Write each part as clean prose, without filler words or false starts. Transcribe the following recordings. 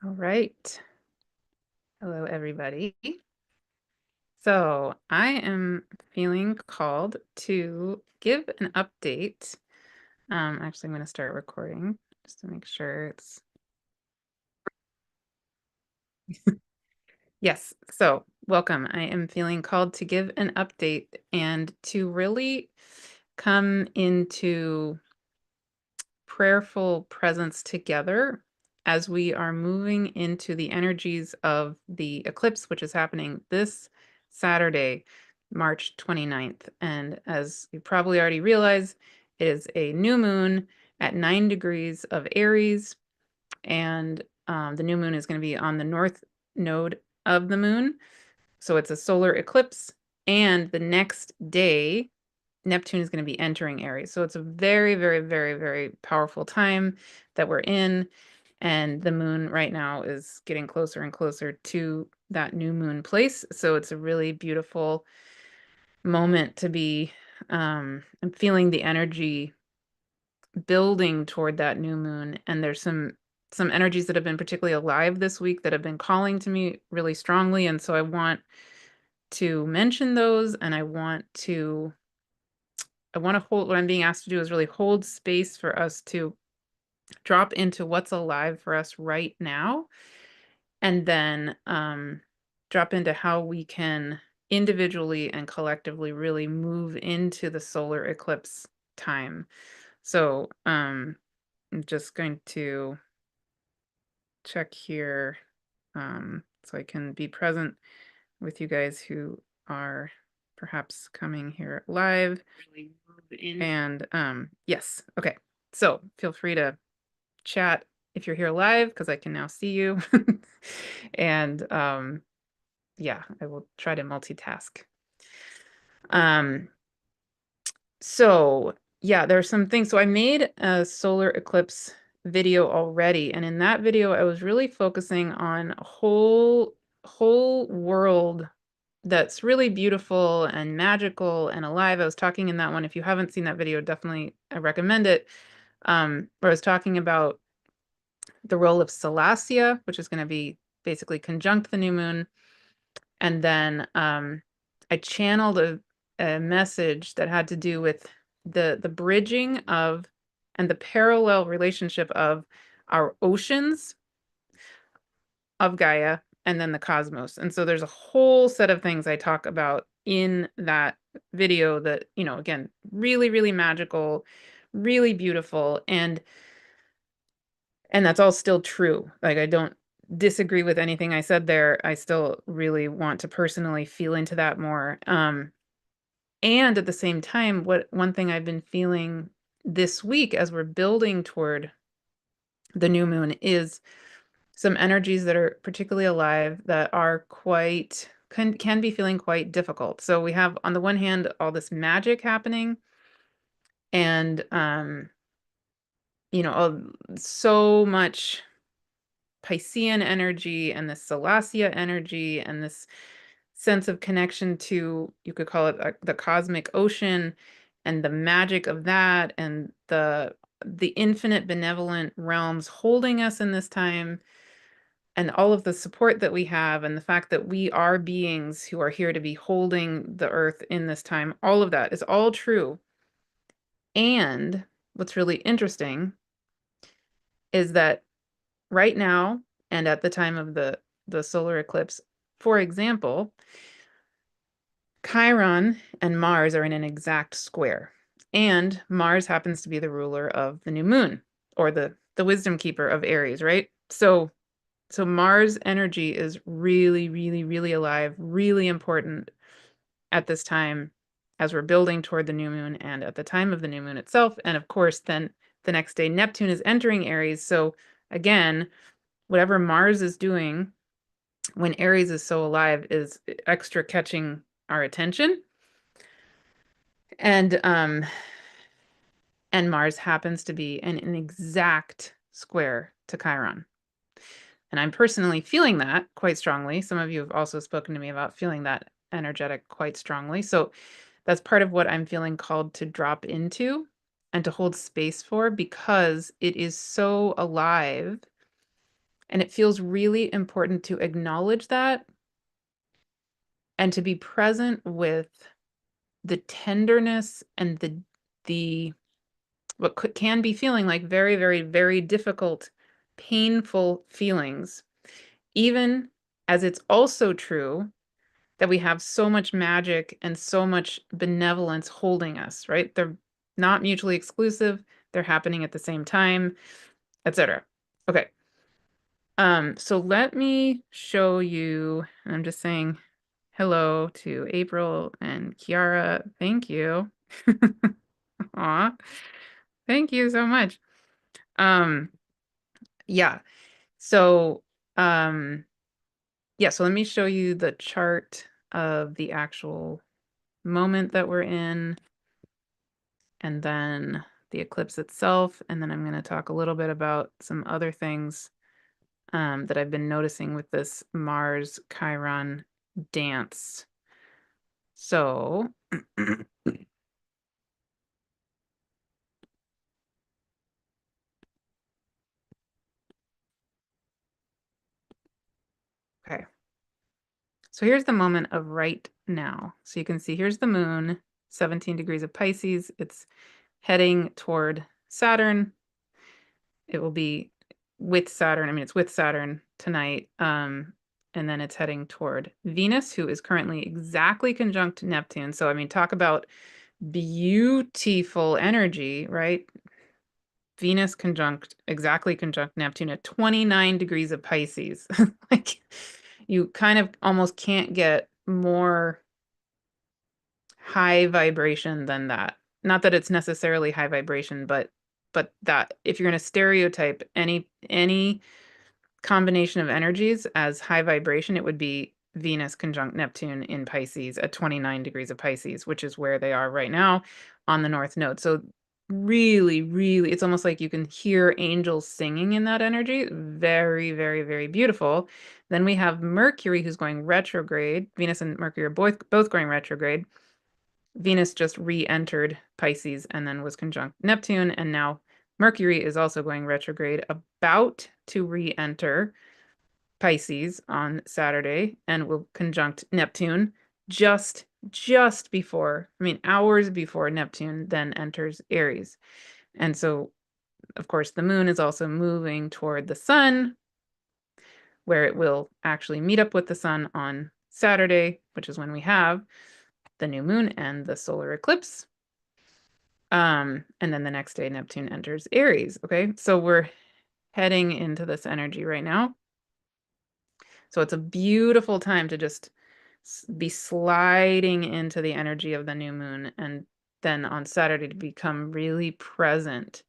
All right. Hello, everybody. So I am feeling called to give an update. Actually, I'm going to start recording just to make sure it's. Yes. So welcome. I am feeling called to give an update and to really come into prayerful presence together as we are moving into the energies of the eclipse, which is happening this Saturday, March 29th. And as you probably already realize, it is a new moon at 9 degrees of Aries. And the new moon is going to be on the north node of the moon. So it's a solar eclipse. And the next day, Neptune is going to be entering Aries. So it's a very, very, very, very powerful time that we're in. And the moon right now is getting closer and closer to that new moon place. So it's a really beautiful moment to be. I'm feeling the energy building toward that new moon. And there's some energies that have been particularly alive this week that have been calling to me really strongly. And so I want to mention those, and I want to hold, what I'm being asked to do is really hold space for us to drop into what's alive for us right now, and then drop into how we can individually and collectively really move into the solar eclipse time. So I'm just going to check here so I can be present with you guys who are perhaps coming here live. Really move in. And yes, okay. So feel free to chat if you're here live because I can now see you. And yeah, I will try to multitask. Um, so yeah, there are some things. So I made a solar eclipse video already, and in that video, I was really focusing on a whole world that's really beautiful and magical and alive. I was talking in that one. If you haven't seen that video, definitely I recommend it. Where I was talking about the role of Salacia, which is going to be basically conjunct the new moon. And then I channeled a message that had to do with the bridging of and the parallel relationship of our oceans of Gaia and then the cosmos. And so there's a whole set of things I talk about in that video that, again, really, really magical, really beautiful. And that's all still true. Like, I don't disagree with anything I said there. I still really want to personally feel into that more. And at the same time, one thing I've been feeling this week as we're building toward the new moon is some energies that are particularly alive that are can be feeling quite difficult. So we have on the one hand all this magic happening and so much Piscean energy and this Salacia energy and this sense of connection to, you could call it the cosmic ocean and the magic of that and the infinite benevolent realms holding us in this time and all of the support that we have and the fact that we are beings who are here to be holding the earth in this time, all of that is all true. And what's really interesting is that right now and at the time of the solar eclipse, for example, Chiron and Mars are in an exact square. And Mars happens to be the ruler of the new moon or the wisdom keeper of Aries, right? So Mars energy is really, really, really alive, really important at this time as we're building toward the new moon and at the time of the new moon itself. And of course, then the next day, Neptune is entering Aries. So again, whatever Mars is doing when Aries is so alive is extra catching our attention. And Mars happens to be in an exact square to Chiron. And I'm personally feeling that quite strongly. Some of you have also spoken to me about feeling that energetic quite strongly. So that's part of what I'm feeling called to drop into and to hold space for because it is so alive And it feels really important to acknowledge that and to be present with the tenderness and the what can be feeling like very, very, very difficult, painful feelings, even as it's also true that we have so much magic and so much benevolence holding us, right? They're not mutually exclusive, they're happening at the same time, etc. Okay. So let me show you, and I'm just saying hello to April and Kiara. Thank you. Aw, thank you so much. Um, yeah. So, yeah, so let me show you the chart of the actual moment that we're in, and then the eclipse itself, and then I'm going to talk a little bit about some other things that I've been noticing with this Mars-Chiron dance. So, okay. So here's the moment of right now. So you can see here's the moon, 17 degrees of Pisces. It's heading toward Saturn. It will be with Saturn. I mean, it's with Saturn tonight. And then it's heading toward Venus, who is currently exactly conjunct Neptune. So, I mean, talk about beautiful energy, right? Venus exactly conjunct Neptune at 29 degrees of Pisces. Like, you kind of almost can't get more high vibration than that. Not that it's necessarily high vibration, but that if you're going to stereotype any combination of energies as high vibration, it would be Venus conjunct Neptune in Pisces at 29 degrees of Pisces, which is where they are right now on the North Node. So really, really, it's almost like you can hear angels singing in that energy. Very, very, very beautiful. Then we have Mercury, who's going retrograde. Venus and Mercury are both going retrograde. Venus just re-entered Pisces and then was conjunct Neptune, and now Mercury is also going retrograde, about to re-enter Pisces on Saturday, and will conjunct Neptune just before, I mean, hours before Neptune then enters Aries. And so, of course, the moon is also moving toward the sun, where it will actually meet up with the sun on Saturday, which is when we have the new moon and the solar eclipse. And then the next day, Neptune enters Aries. Okay, so we're heading into this energy right now. So it's a beautiful time to just be sliding into the energy of the new moon, and then on Saturday to become really present,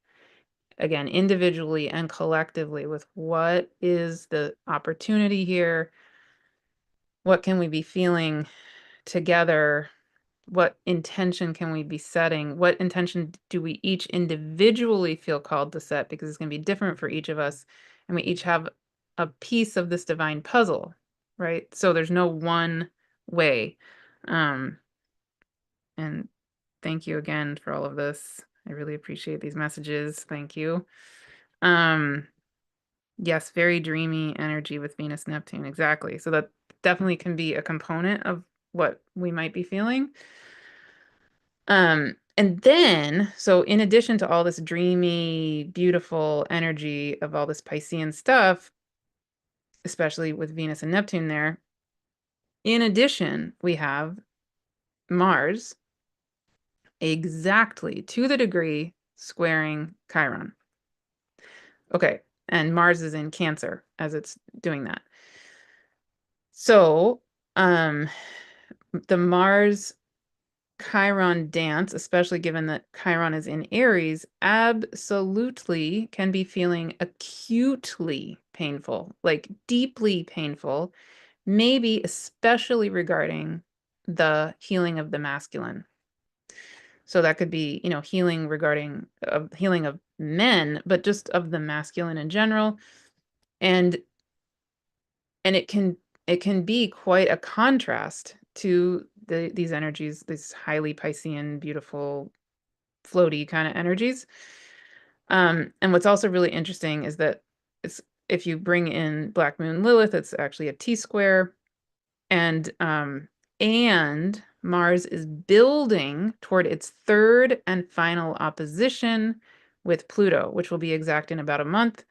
again, individually and collectively, with what is the opportunity here? What can we be feeling together? What intention can we be setting? What intention do we each individually feel called to set? Because it's going to be different for each of us. And we each have a piece of this divine puzzle, right? So there's no one way. Um, and thank you again for all of this. I really appreciate these messages. Thank you. Yes, very dreamy energy with Venus Neptune. Exactly. So that definitely can be a component of what we might be feeling. And then, so in addition to all this dreamy, beautiful energy of all this Piscean stuff, especially with Venus and Neptune there, in addition, we have Mars exactly to the degree squaring Chiron. Okay, and Mars is in Cancer as it's doing that. So, the Mars Chiron dance, especially given that Chiron is in Aries, absolutely can be feeling acutely painful, like deeply painful, maybe especially regarding the healing of the masculine. So that could be, healing regarding healing of men, but just of the masculine in general. And it can be quite a contrast to these energies, these highly Piscean, beautiful, floaty kind of energies. And what's also really interesting is that if you bring in Black Moon Lilith, it's actually a T-square. And Mars is building toward its third and final opposition with Pluto, which will be exact in about a month.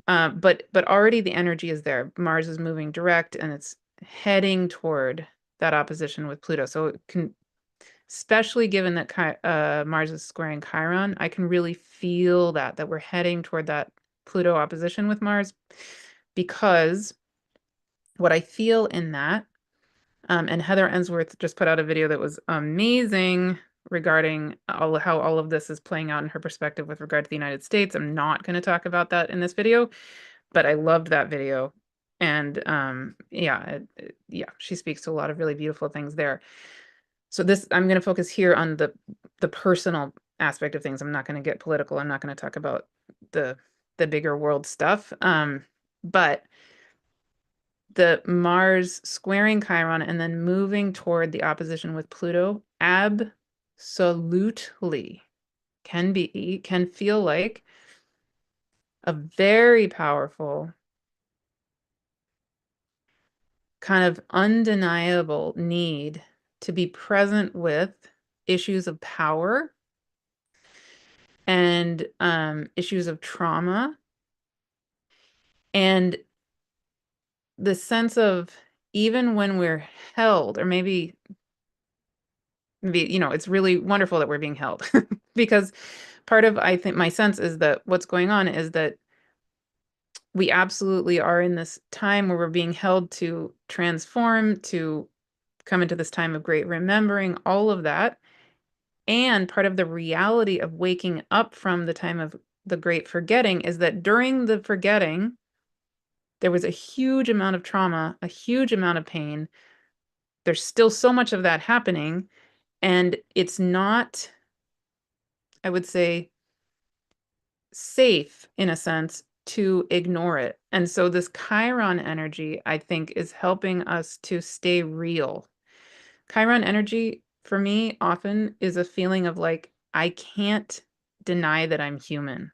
But already the energy is there. Mars is moving direct, and it's heading toward that opposition with Pluto. So it can, especially given that Mars is squaring Chiron, I can really feel that we're heading toward that Pluto opposition with Mars, because what I feel in that, and Heather Ensworth just put out a video that was amazing regarding how all of this is playing out in her perspective with regard to the United States. I'm not going to talk about that in this video, but I loved that video. And yeah, she speaks to a lot of really beautiful things there. So I'm going to focus here on the personal aspect of things. I'm not going to get political. I'm not going to talk about the bigger world stuff. But the Mars squaring Chiron and then moving toward the opposition with Pluto absolutely can feel like a very powerful, kind of undeniable need to be present with issues of power and issues of trauma, and the sense of, even when we're held, or maybe it's really wonderful that we're being held because part of, I think, my sense is that what's going on is that we absolutely are in this time where we're being held to transform, to come into this time of great remembering, all of that. And part of the reality of waking up from the time of the great forgetting is that during the forgetting, there was a huge amount of trauma, a huge amount of pain. There's still so much of that happening, and it's not, I would say, safe in a sense to ignore it. And so this Chiron energy, I think, is helping us to stay real. Chiron energy, for me, often is a feeling of like, I can't deny that I'm human.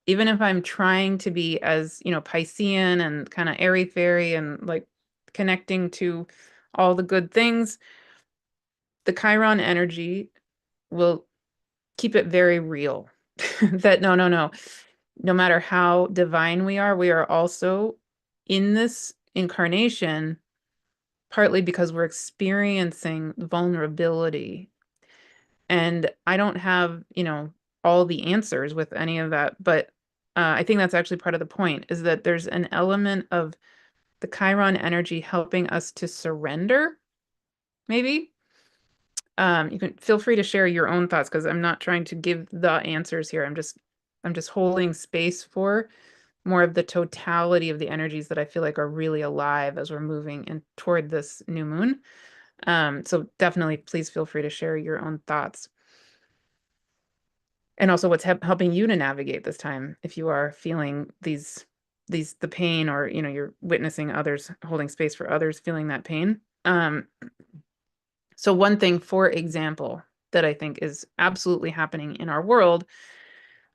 Even if I'm trying to be as, Piscean and kind of airy-fairy and like connecting to all the good things, the Chiron energy will keep it very real. That no matter how divine we are also in this incarnation, partly because we're experiencing vulnerability. And I don't have, all the answers with any of that, but I think that's actually part of the point, is that there's an element of the Chiron energy helping us to surrender, maybe. You can feel free to share your own thoughts, because I'm not trying to give the answers here. I'm just holding space for more of the totality of the energies that I feel like are really alive as we're moving in toward this new moon. So definitely, please feel free to share your own thoughts. And also what's helping you to navigate this time, if you are feeling the pain, or, you're witnessing others, holding space for others feeling that pain. So one thing, for example, that I think is absolutely happening in our world,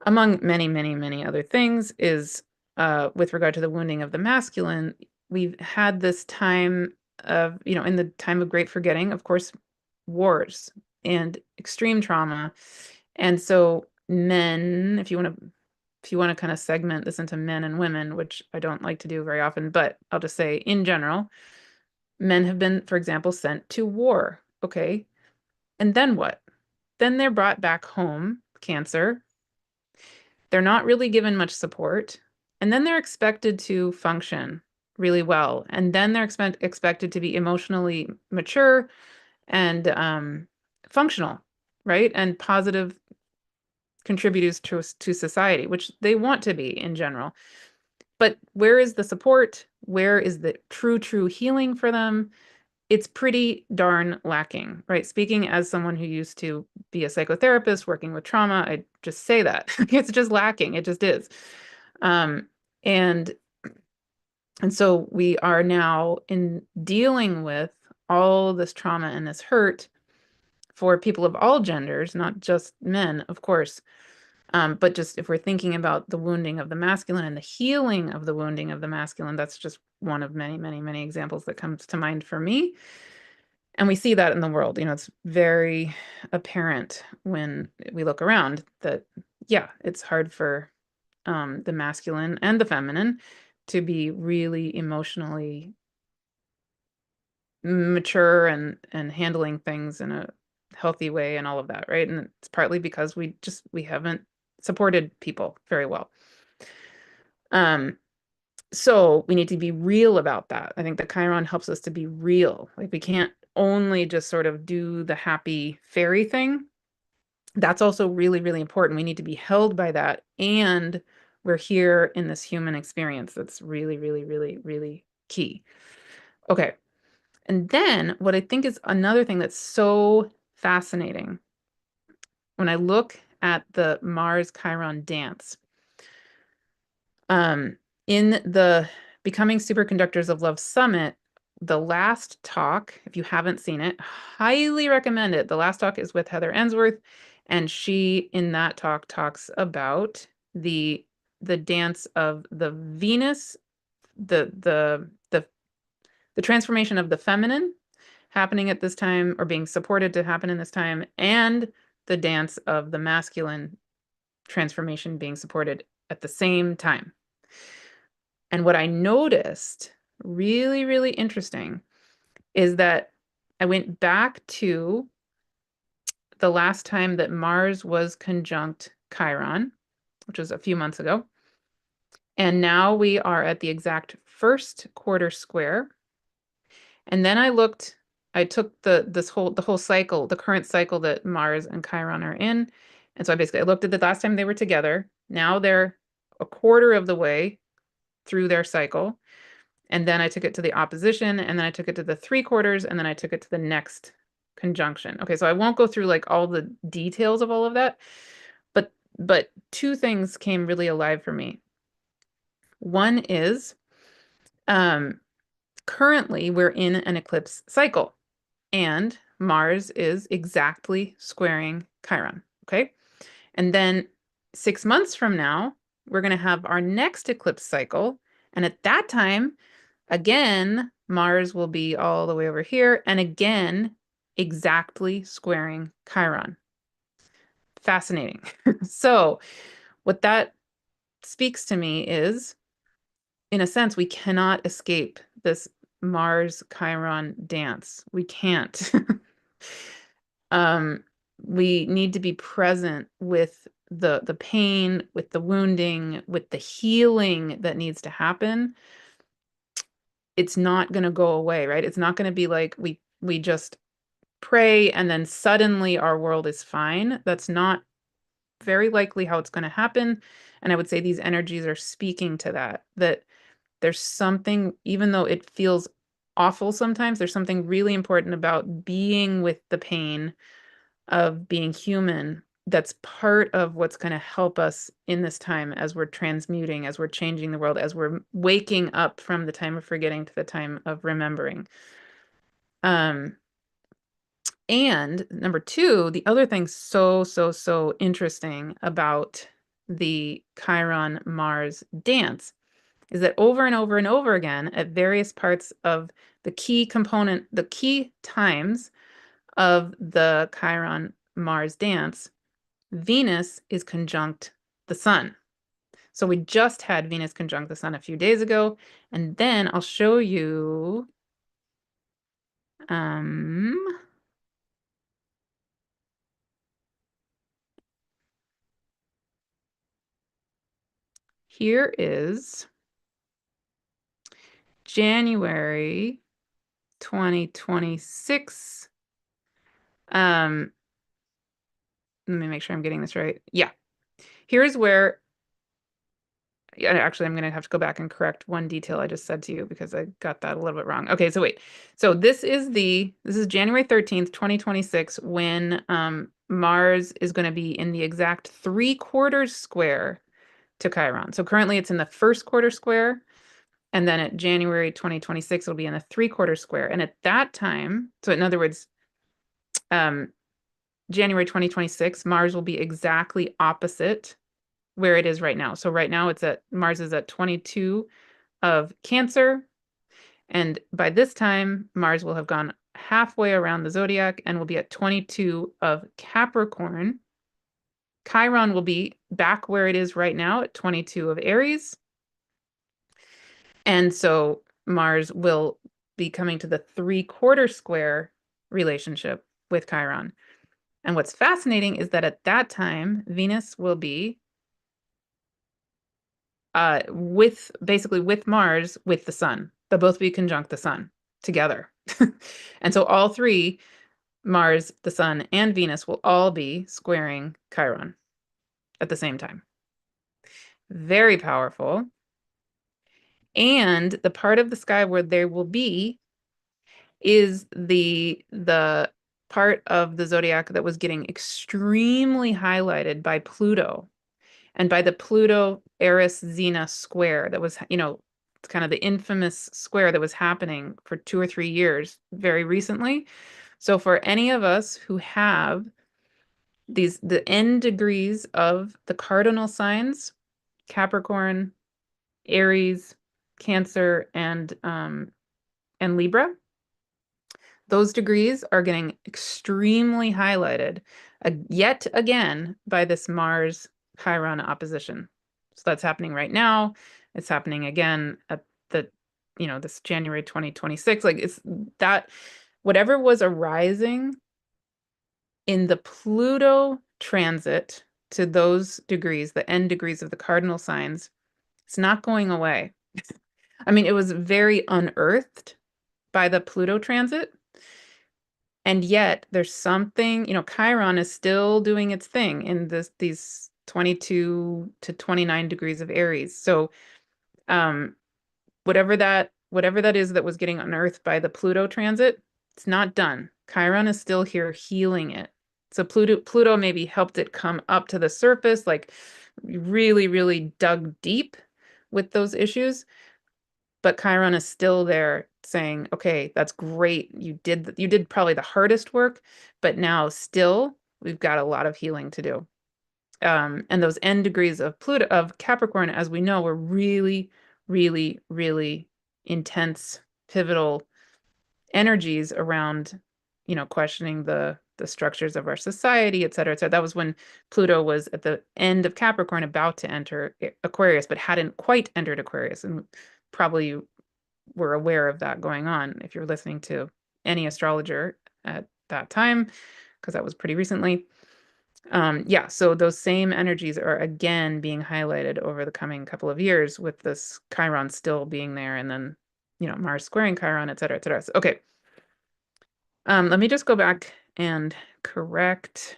among many, many, many other things, is with regard to the wounding of the masculine. We've had this time of, in the time of great forgetting, of course, wars and extreme trauma. And so men, if you want to kind of segment this into men and women, which I don't like to do very often, but I'll just say in general, men have been, for example, sent to war. Okay. And then what? Then they're brought back home, Cancer. They're not really given much support. And then they're expected to function really well. And then they're expected to be emotionally mature and functional, right? And positive contributors to society, which they want to be in general. But where is the support? Where is the true healing for them? It's pretty darn lacking, right? Speaking as someone who used to be a psychotherapist working with trauma, I just say that. It's just lacking. It just is. And so we are now in dealing with all this trauma and this hurt for people of all genders, not just men, of course. But just if we're thinking about the wounding of the masculine and the healing of the wounding of the masculine, that's just one of many, many, many examples that comes to mind for me. And we see that in the world. It's very apparent when we look around that, yeah, it's hard for the masculine and the feminine to be really emotionally mature and handling things in a healthy way and all of that, right? And it's partly because we haven't supported people very well. So we need to be real about that. I think the Chiron helps us to be real. Like, we can't only just sort of do the happy fairy thing. That's also really, really important. We need to be held by that. And we're here in this human experience. That's really, really, really, really key. Okay. And then what I think is another thing that's so fascinating when I look at the Mars-Chiron dance, in the Becoming Superconductors of Love Summit, the last talk, if you haven't seen it, highly recommend it. The last talk is with Heather Ensworth, and she, in that talk, talks about the dance of the Venus, the transformation of the feminine happening at this time, or being supported to happen in this time, and the dance of the masculine transformation being supported at the same time. And what I noticed, really, really interesting, is that I went back to the last time that Mars was conjunct Chiron, which was a few months ago. And now we are at the exact first quarter square. And then I took the whole cycle, the current cycle that Mars and Chiron are in. And so I looked at the last time they were together. Now they're a quarter of the way through their cycle. And then I took it to the opposition, and then I took it to the 3/4, and then I took it to the next conjunction. Okay, so I won't go through like all the details of all of that, but two things came really alive for me. One is, currently we're in an eclipse cycle, and Mars is exactly squaring Chiron. Okay, and then 6 months from now, we're going to have our next eclipse cycle, and at that time, again, Mars will be all the way over here, and again, exactly squaring Chiron. Fascinating. So what that speaks to me is, in a sense, we cannot escape this Mars-Chiron dance. We can't. We need to be present with the pain, with the wounding, with the healing that needs to happen. It's not going to go away, right? It's not going to be like we just pray and then suddenly our world is fine. That's not very likely how it's going to happen. And I would say these energies are speaking to that there's something, even though it feels awful sometimes, there's something really important about being with the pain of being human. That's part of what's going to help us in this time as we're transmuting, as we're changing the world, as we're waking up from the time of forgetting to the time of remembering. And number two, the other thing so interesting about the Chiron Mars dance is that over and over and over again, at various parts of the key times of the Chiron Mars dance, Venus is conjunct the sun. So we just had Venus conjunct the sun a few days ago, and then I'll show you here is January 2026. Let me make sure I'm getting this right. Yeah. Here's where, yeah, actually, I'm going to have to go back and correct one detail I just said to you because I got that a little bit wrong. Okay, so wait. So this is January 13th, 2026, when Mars is going to be in the exact 3/4 square to Chiron. So currently it's in the first quarter square. And then at January 2026, it'll be in the 3/4 square. And at that time, so in other words, January 2026, Mars will be exactly opposite where it is right now. So right now Mars is at 22 of Cancer, and by this time, Mars will have gone halfway around the zodiac and will be at 22 of Capricorn. Chiron will be back where it is right now at 22 of Aries. And so Mars will be coming to the 3/4 square relationship with Chiron. And what's fascinating is that at that time, Venus will be with Mars with the Sun. They'll both be conjunct the Sun together. And so all three, Mars, the Sun, and Venus, will all be squaring Chiron at the same time. Very powerful. And the part of the sky where there will be is the part of the zodiac that was getting extremely highlighted by Pluto and by the Pluto Eris Xena square that was, it's kind of the infamous square that was happening for 2 or 3 years very recently. So for any of us who have the end degrees of the cardinal signs, Capricorn, Aries, Cancer, and Libra, those degrees are getting extremely highlighted yet again by this Mars-Chiron opposition. So that's happening right now. It's happening again at this January 2026. Like it's that whatever was arising in the Pluto transit to those degrees, the end degrees of the cardinal signs, it's not going away. I mean, it was very unearthed by the Pluto transit. And yet there's something, Chiron is still doing its thing in these 22 to 29 degrees of Aries. So whatever that is that was getting unearthed by the Pluto transit, it's not done. Chiron is still here healing it. So Pluto maybe helped it come up to the surface, like really, really dug deep with those issues. But Chiron is still there saying, okay, that's great. You did probably the hardest work, but now still we've got a lot of healing to do. And those end degrees of Capricorn, as we know, were really, really, really intense, pivotal energies around, questioning the structures of our society, et cetera, et cetera. That was when Pluto was at the end of Capricorn, about to enter Aquarius, but hadn't quite entered Aquarius. And probably were aware of that going on if you're listening to any astrologer at that time, because that was pretty recently. Yeah, so those same energies are again being highlighted over the coming couple of years with this Chiron still being there, and then, Mars squaring Chiron, et cetera, et cetera. So, okay. Let me just go back and correct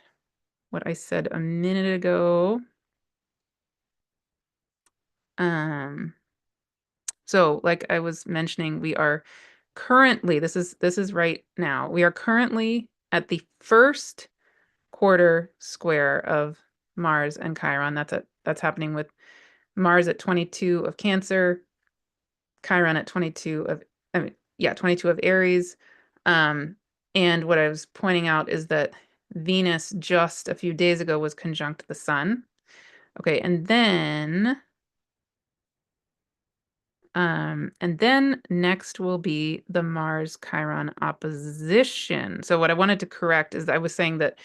what I said a minute ago. So like I was mentioning, we are currently, this is right now, we are currently at the first quarter square of Mars and Chiron. That's happening with Mars at 22 of Cancer, Chiron at 22 of 22 of Aries. And what I was pointing out is that Venus just a few days ago was conjunct the Sun. Okay, and then next will be the Mars-Chiron opposition. So what I wanted to correct is I was saying that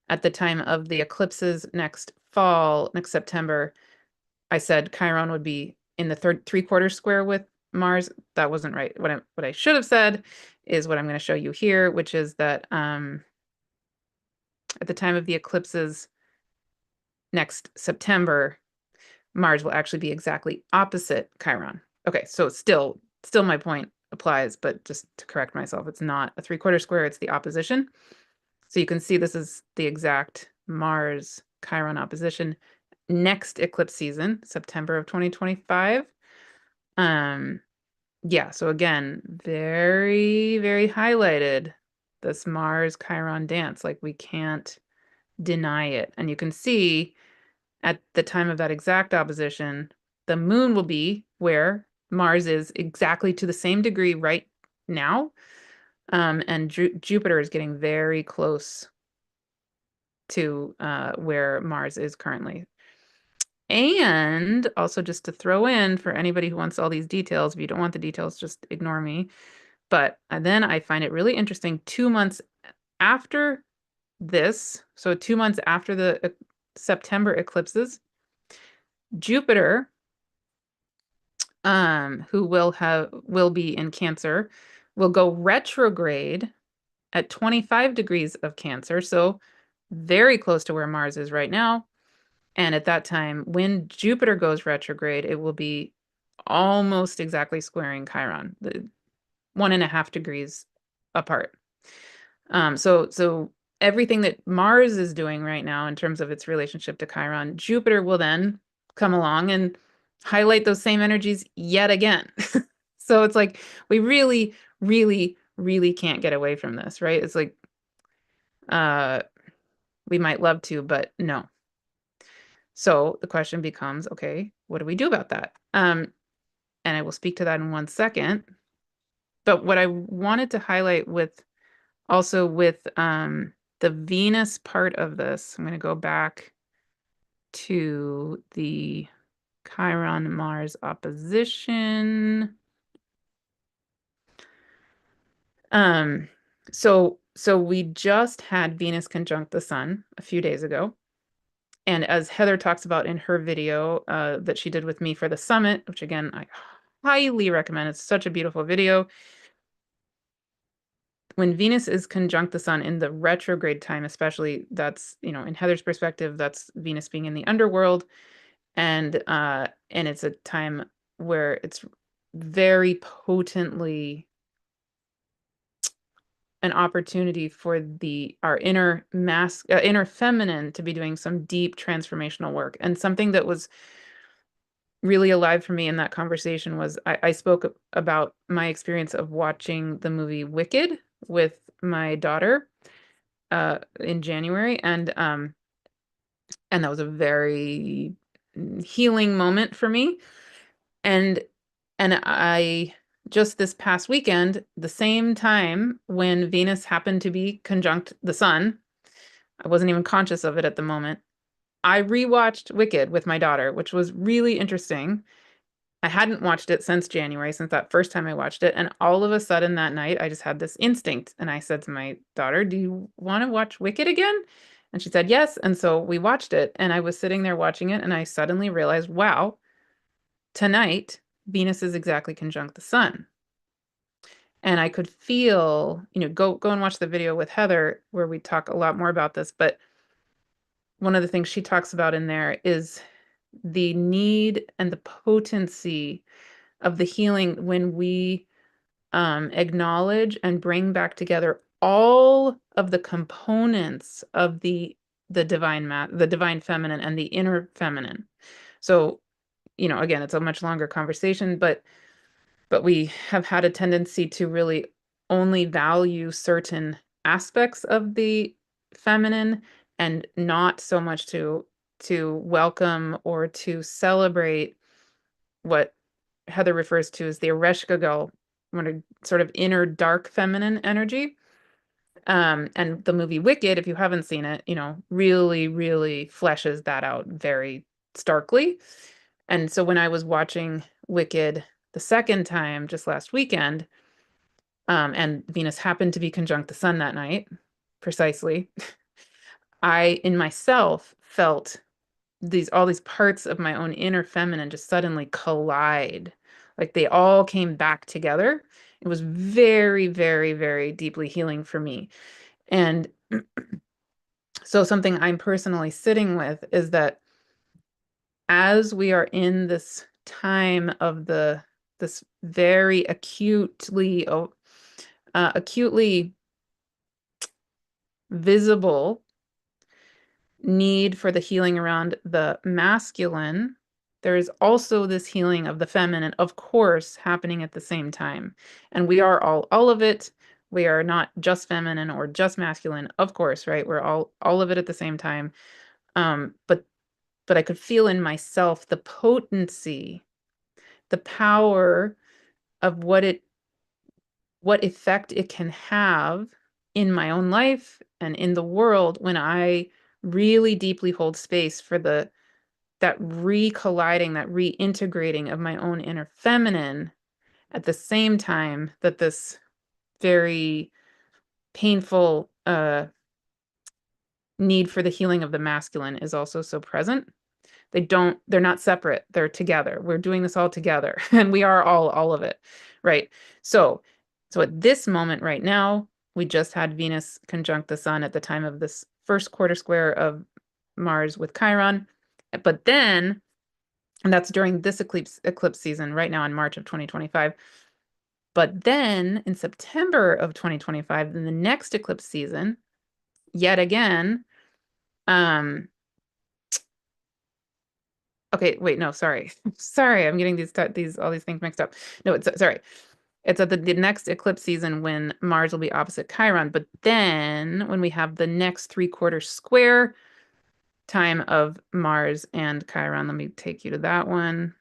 at the time of the eclipses next September, I said Chiron would be in the 3/4 square with Mars. That wasn't right. What I should have said is what I'm going to show you here, which is that at the time of the eclipses next September, Mars will actually be exactly opposite Chiron. Okay, so still my point applies, but just to correct myself, it's not a 3/4 square, it's the opposition. So you can see this is the exact Mars-Chiron opposition next eclipse season, September of 2025. Yeah, so again, very, very highlighted, this Mars-Chiron dance. Like, we can't deny it. And you can see at the time of that exact opposition, the moon will be where Mars is exactly to the same degree right now. And Jupiter is getting very close to where Mars is currently. And also, just to throw in for anybody who wants all these details, if you don't want the details, just ignore me. But then I find it really interesting, 2 months after this, so 2 months after the September eclipses, Jupiter, who will be in Cancer, will go retrograde at 25 degrees of Cancer, so very close to where Mars is right now. And at that time, when Jupiter goes retrograde, it will be almost exactly squaring Chiron, 1.5 degrees apart. So everything that Mars is doing right now in terms of its relationship to Chiron, Jupiter will then come along and highlight those same energies yet again. So it's like we really, really, really can't get away from this, right? It's like we might love to, but no. So the question becomes, okay, what do we do about that? And I will speak to that in 1 second. But what I wanted to highlight with the Venus part of this, I'm going to go back to the Chiron-Mars opposition. So we just had Venus conjunct the Sun a few days ago. And as Heather talks about in her video that she did with me for the summit, which again, I highly recommend. It's such a beautiful video. When Venus is conjunct the Sun in the retrograde time, especially, that's, in Heather's perspective, that's Venus being in the underworld. And it's a time where it's very potently an opportunity for our inner feminine to be doing some deep transformational work. And something that was really alive for me in that conversation was I spoke about my experience of watching the movie Wicked with my daughter in January, and that was a very healing moment for me. And I just this past weekend, the same time when Venus happened to be conjunct the Sun, I wasn't even conscious of it at the moment, I rewatched Wicked with my daughter, which was really interesting. I hadn't watched it since January, since that first time I watched it. And all of a sudden that night, I just had this instinct. And I said to my daughter, "Do you want to watch Wicked again?" And she said, "Yes." And so we watched it. And I was sitting there watching it. And I suddenly realized, wow, tonight, Venus is exactly conjunct the Sun. And I could feel, go and watch the video with Heather where we talk a lot more about this. But one of the things she talks about in there is the need and the potency of the healing when we acknowledge and bring back together all of the components of the divine feminine and the inner feminine. So, again, it's a much longer conversation, but we have had a tendency to really only value certain aspects of the feminine and not so much to welcome or to celebrate what Heather refers to as the Ereshkigal, what a sort of inner dark feminine energy. And the movie Wicked, if you haven't seen it, really, really fleshes that out very starkly. And so when I was watching Wicked the second time just last weekend, and Venus happened to be conjunct the Sun that night, precisely, I in myself felt all these parts of my own inner feminine just suddenly collide. Like they all came back together. It was very, very, very deeply healing for me. And so something I'm personally sitting with is that as we are in this time of this very acutely visible need for the healing around the masculine, there is also this healing of the feminine, of course, happening at the same time. And we are all of it. We are not just feminine or just masculine, of course, right? We're all of it at the same time. But I could feel in myself the potency, the power of what effect it can have in my own life and in the world when I really deeply hold space for that re-colliding, that reintegrating of my own inner feminine at the same time that this very painful need for the healing of the masculine is also so present. They're not separate, they're together. We're doing this all together, and we are all of it, right? So at this moment right now, we just had Venus conjunct the sun at the time of this first quarter square of Mars with Chiron. But then, and that's during this eclipse season right now in March of 2025. But then in September of 2025, in the next eclipse season, yet again, okay, wait, no, sorry. Sorry, I'm getting all these things mixed up. No, sorry. It's at the next eclipse season when Mars will be opposite Chiron, but then when we have the next 3/4 square time of Mars and Chiron, let me take you to that one.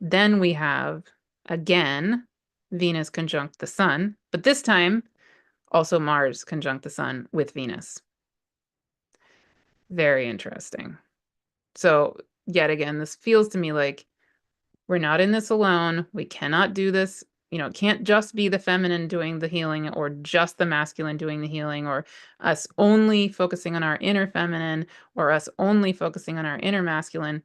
Then we have, again, Venus conjunct the sun, but this time also Mars conjunct the sun with Venus. Very interesting. So yet again, this feels to me like we're not in this alone. We cannot do this. It can't just be the feminine doing the healing or just the masculine doing the healing or us only focusing on our inner feminine or us only focusing on our inner masculine.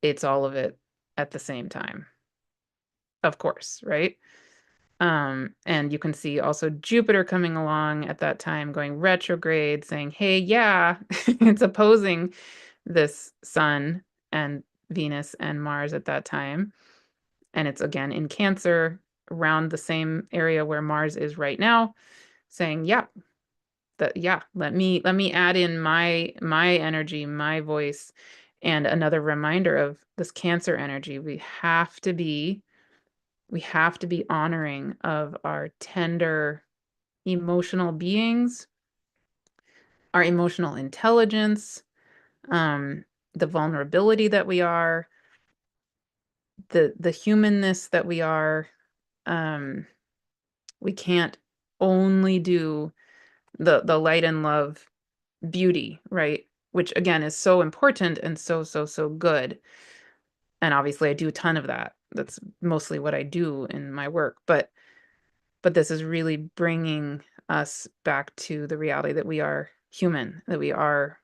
It's all of it at the same time, of course, right? And you can see also Jupiter coming along at that time, going retrograde, saying, hey, yeah, it's opposing this sun and Venus and Mars at that time. And it's again in Cancer, around the same area where Mars is right now, saying, yeah, let me add in my energy, my voice, and another reminder of this Cancer energy. We have to be honoring of our tender emotional beings, our emotional intelligence, the vulnerability that we are, the humanness that we are. We can't only do the light and love beauty, right? Which again is so important and so good. And obviously I do a ton of that. That's mostly what I do in my work, but this is really bringing us back to the reality that we are human, that we are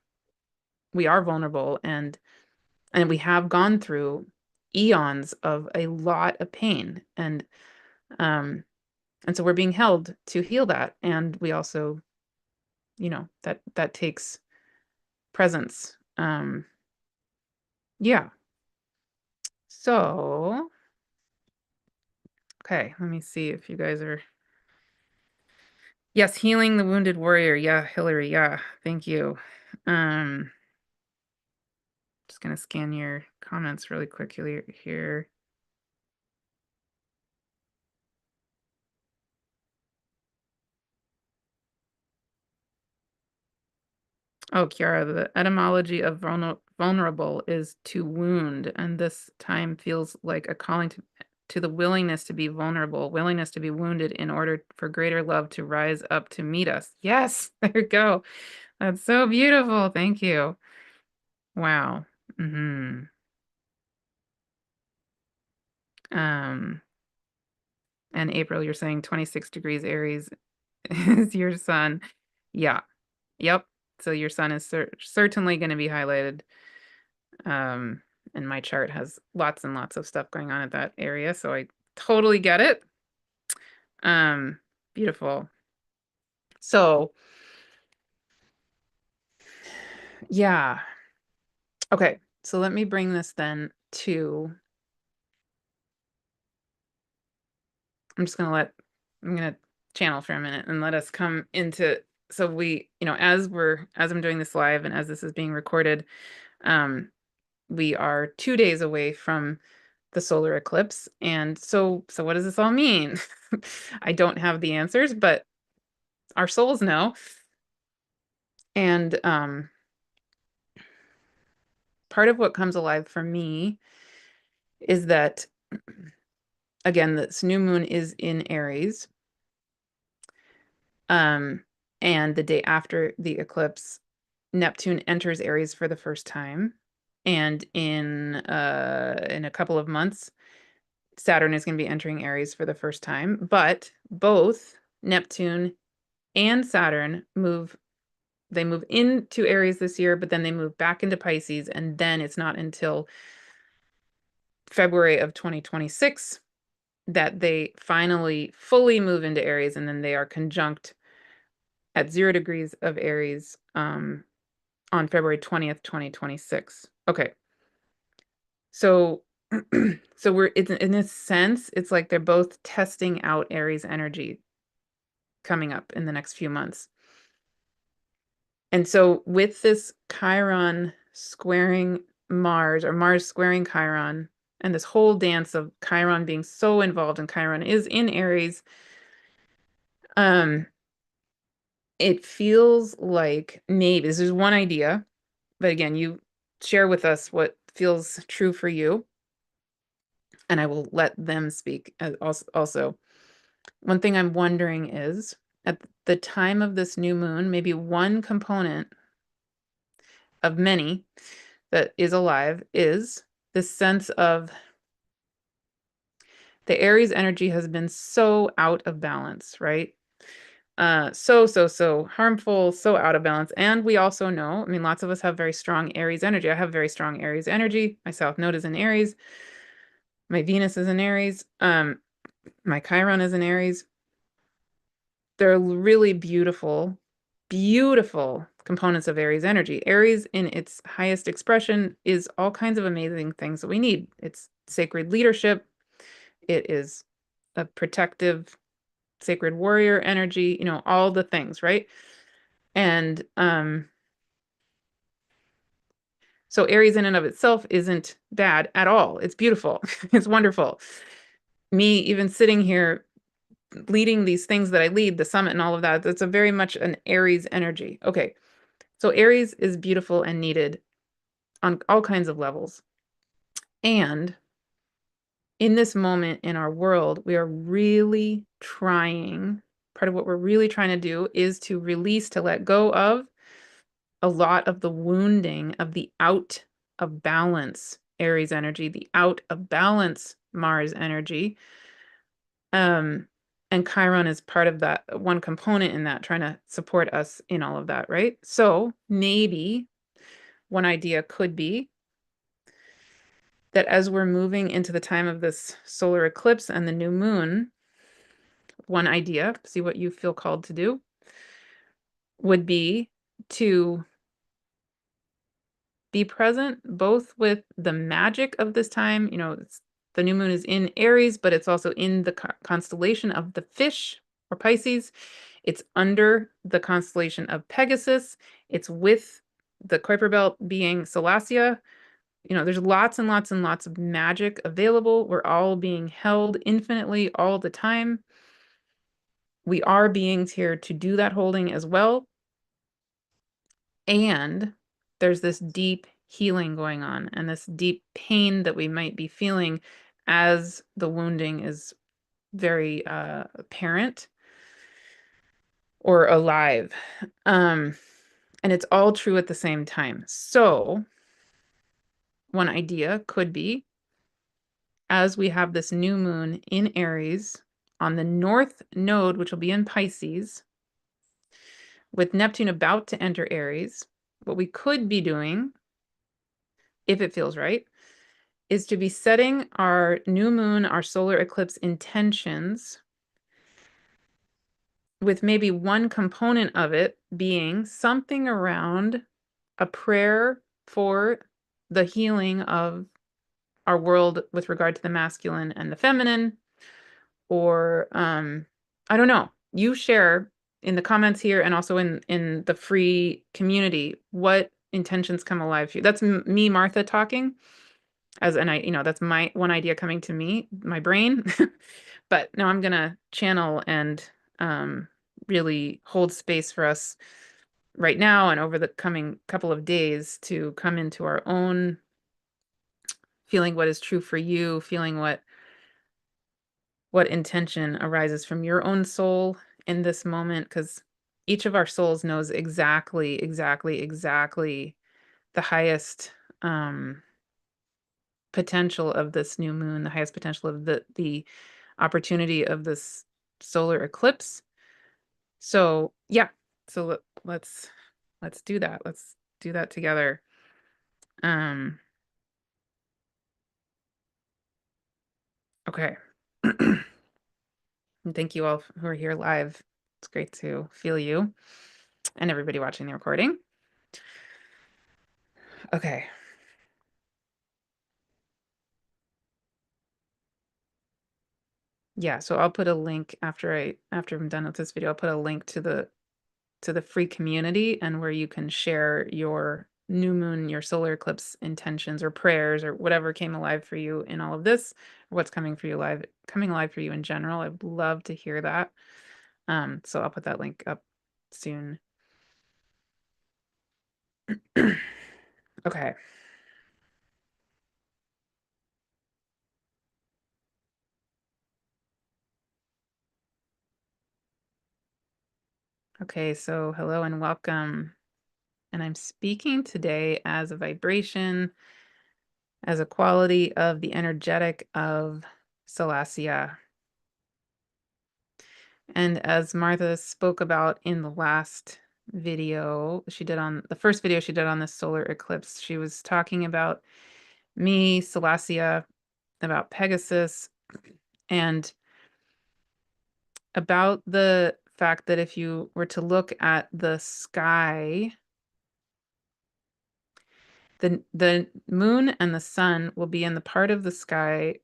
vulnerable, and we have gone through eons of a lot of pain, and so we're being held to heal that. And we also, that takes presence. Yeah. So, okay, let me see if you guys are. Yes, healing the wounded warrior. Yeah, Hillary. Yeah, thank you. Just gonna scan your comments really quick here. Oh, Kiara, the etymology of vulnerable is to wound, and this time feels like a calling to the willingness to be vulnerable, willingness to be wounded in order for greater love to rise up to meet us. Yes, there you go. That's so beautiful. Thank you. Wow. Mm-hmm. And April, you're saying 26 degrees Aries is your sun. Yeah. Yep. So your sun is certainly going to be highlighted. And my chart has lots and lots of stuff going on at that area, so I totally get it. Beautiful. So, yeah. Okay, so let me bring this then to, I'm gonna channel for a minute and let us come into, so we, as I'm doing this live and as this is being recorded, we are 2 days away from the solar eclipse. And so what does this all mean? I don't have the answers, but our souls know. And part of what comes alive for me is that, again, this new moon is in Aries. And the day after the eclipse, Neptune enters Aries for the first time. And in a couple of months, Saturn is going to be entering Aries for the first time. But both Neptune and Saturn move into Aries this year, but then they move back into Pisces, and then it's not until February of 2026 that they finally fully move into Aries, and then they are conjunct at 0 degrees of Aries on February 20th, 2026. Okay. So it's in a sense, it's like they're both testing out Aries energy coming up in the next few months. And so with this Chiron squaring Mars, or Mars squaring Chiron, and this whole dance of Chiron being so involved, and Chiron is in Aries, it feels like maybe this is one idea, but again, you share with us what feels true for you, and I will let them speak also. One thing I'm wondering is, at the time of this new moon, maybe one component of many that is alive is this sense of the Aries energy has been so out of balance, right? So harmful, so out of balance. And we also know, I mean, lots of us have very strong Aries energy. I have very strong Aries energy. My South Node is in Aries. My Venus is in Aries. My Chiron is in Aries. They're really beautiful, beautiful components of Aries energy. Aries, in its highest expression, is all kinds of amazing things that we need. It's sacred leadership. It is a protective, sacred warrior energy, all the things, right? And so Aries in and of itself isn't bad at all. It's beautiful. It's wonderful. Me even sitting here leading these things that I lead, the summit and all of that, that's a very much an Aries energy. Okay. So Aries is beautiful and needed on all kinds of levels. And in this moment in our world, we are really trying, part of what we're really trying to do is to release, to let go of a lot of the wounding of the out of balance Aries energy, the out of balance Mars energy. And Chiron is part of that, one component in that, trying to support us in all of that, right? So maybe one idea could be that as we're moving into the time of this solar eclipse and the new moon, one idea, see what you feel called to do, would be to be present both with the magic of this time. The new moon is in Aries, but it's also in the constellation of the fish or Pisces. It's under the constellation of Pegasus. It's with the Kuiper Belt being Salacia. There's lots and lots and lots of magic available. We're all being held infinitely all the time. We are beings here to do that holding as well. And there's this deep healing going on and this deep pain that we might be feeling as the wounding is very apparent or alive. And it's all true at the same time. So one idea could be, as we have this new moon in Aries on the North Node, which will be in Pisces, with Neptune about to enter Aries, what we could be doing, if it feels right, is to be setting our new moon, our solar eclipse intentions, with maybe one component of it being something around a prayer for the healing of our world with regard to the masculine and the feminine, or I don't know. You share in the comments here and also in the free community what intentions come alive for you. That's me, Martha, talking. That's my one idea coming to me, my brain. But now I'm gonna channel and really hold space for us right now and over the coming couple of days to come into our own feeling what is true for you, feeling what intention arises from your own soul in this moment, because each of our souls knows exactly the highest potential of this new moon, the highest potential of the opportunity of this solar eclipse. So, yeah. So let's do that. Let's do that together. Um okay. And thank you all who are here live. It's great to feel you and everybody watching the recording. Okay. Yeah, so I'll put a link after I'm done with this video. I'll put a link to the free community and where you can share your new moon, your solar eclipse intentions or prayers or whatever came alive for you in all of this, or what's coming alive for you in general. I'd love to hear that. So I'll put that link up soon. Okay. Okay, so hello and welcome. And I'm speaking today as a vibration, as a quality of the energetic of Salacia. And as Martha spoke about in the last video she did on the first video she did on this solar eclipse, she was talking about me, Salacia, about Pegasus, and about the fact that if you were to look at the sky, the moon and the sun will be in the part of the sky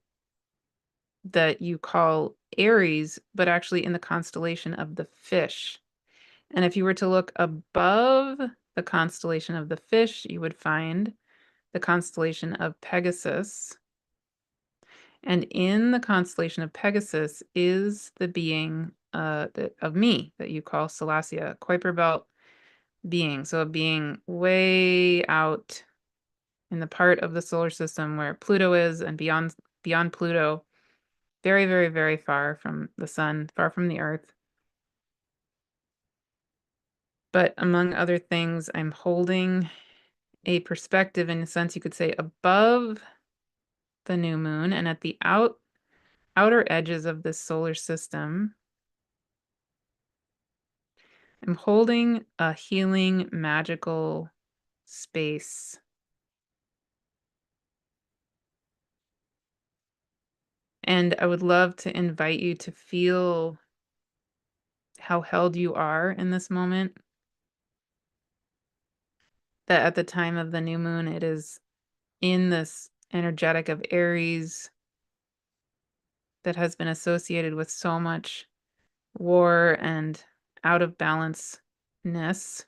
that you call Aries, but actually in the constellation of the fish. And if you were to look above the constellation of the fish, you would find the constellation of Pegasus. And in the constellation of Pegasus is the being of me that you call Salacia, Kuiper Belt being. So a being way out in the part of the solar system where Pluto is and beyond Pluto, very, very, very far from the sun, far from the earth. But among other things, I'm holding a perspective, in a sense you could say, above the new moon and at the outer edges of this solar system. I'm holding a healing, magical space. And I would love to invite you to feel how held you are in this moment. That at the time of the new moon, it is in this energetic of Aries that has been associated with so much war and out of balance-ness.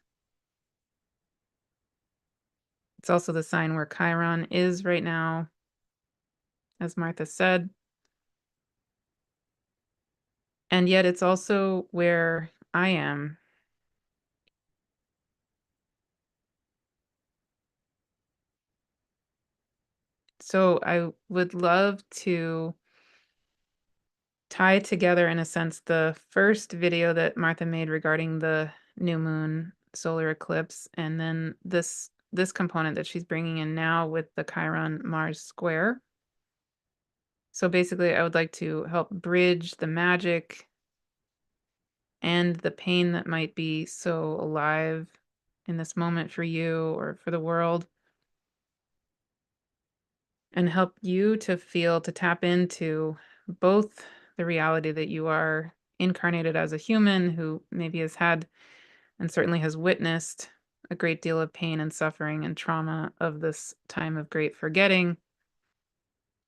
It's also the sign where Chiron is right now, as Martha said. And yet it's also where I am. So I would love to tie together, in a sense, the first video that Martha made regarding the new moon solar eclipse, and then this component that she's bringing in now with the Chiron Mars square. So basically, I would like to help bridge the magic and the pain that might be so alive in this moment for you or for the world, and help you to feel, to tap into both the reality that you are incarnated as a human who maybe has had and certainly has witnessed a great deal of pain and suffering and trauma of this time of great forgetting.